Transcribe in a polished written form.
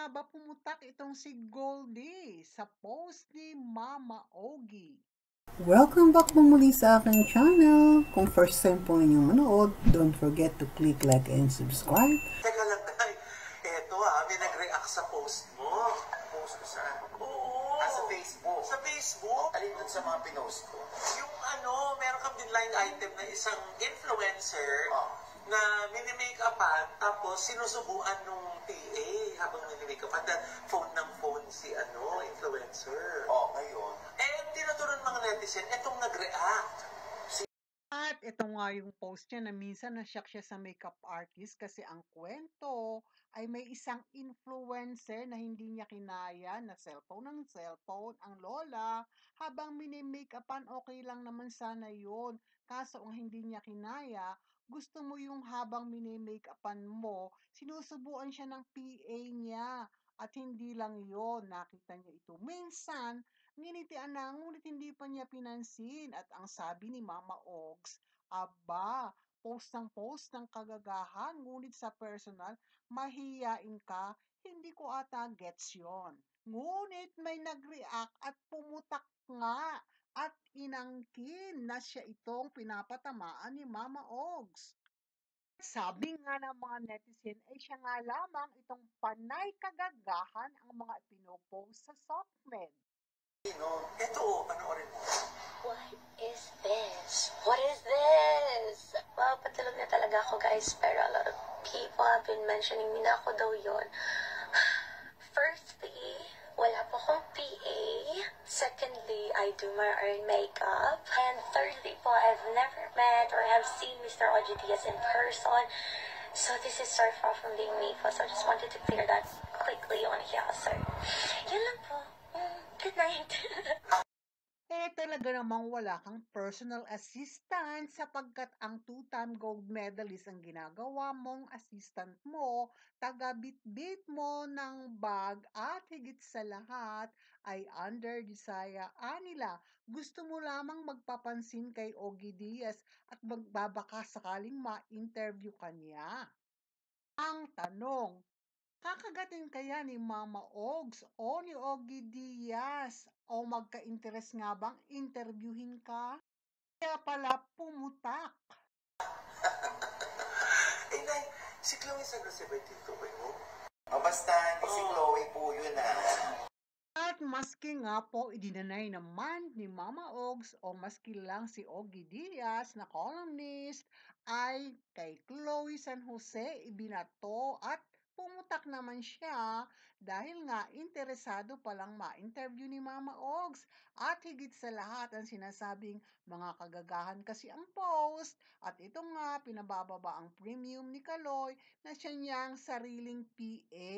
nga ba pumutak itong si Goldie sa post ni Mama Ogie? Welcome back po muli sa aking channel. Kung first time po inyong manood, don't forget to click like and subscribe. Teka lang, Day. Eto may nag-react sa post mo. Post ko saan? Oo. Sa Facebook. Sa Facebook? Alin dun sa mga pinost ko? Yung meron kang din line item na isang influencer na mini-make-upan tapos sinusubuan nung PA habang mini-make-upan. Phone ng phone si influencer. Ngayon. Tinuturon mga netizen, etong nag-react. At ito nga yung post niya na minsan nasyak siya sa makeup artist kasi ang kwento ay may isang influencer na hindi niya kinaya na cellphone ng cellphone ang lola habang mini-makeupan okay lang naman sana yun. Kaso ang hindi niya kinaya, gusto mo yung habang mini-makeupan mo, sinusubuan siya ng PA niya. At hindi lang yon, nakita niya ito. Minsan, nginitian na ngunit hindi pa niya pinansin at ang sabi ni Mama Ogs, aba, post ng kagagahan ngunit sa personal, mahiyain ka, hindi ko ata gets yon. Ngunit may nag-react at pumutak nga at inangkin na siya itong pinapatamaan ni Mama Ogs. Sabi nga ng mga netizen ay siya nga lamang itong panay kagagahan ang mga pinopost sa SOCMED. Ito, panoorin mo. What is this? What is this? Wow, patulog na talaga ako, guys. Pero a lot of people have been mentioning me na ako daw yun. Firstly, wala po akong PA. Secondly, I do my own makeup. And thirdly po, I've never met or have seen Mr. Ogie Diaz in person. So this is so far from being me po. So I just wanted to clear that quickly on here. So, yun lang po. Good night. Talaga namang wala kang personal assistant sapagkat ang two-time gold medalist ang ginagawa mong assistant mo, taga-bitbit mo ng bag at higit sa lahat ay under Desire Anila. Gusto mo lamang magpapansin kay Ogie Diaz at magbabaka sakaling ma-interview kanya. Ang tanong, kakagatin kaya ni Mama Ogs o ni Ogie Diaz o magka-interes nga bang interviewin ka? Kaya pala pumutak. Nay, si Chloe San Jose ba yung tinutukoy mo? Basta hindi si Chloe po yun At maski nga po idinanay naman ni Mama Ogs o maski lang si Ogie Diaz na columnist ay kay Chloe San Jose ibinato at pumutak naman siya dahil nga interesado palang ma-interview ni Mama Ogs at higit sa lahat ang sinasabing mga kagagahan kasi ang post at ito nga pinabababa ang premium ni Kaloy na siya niyang sariling PA.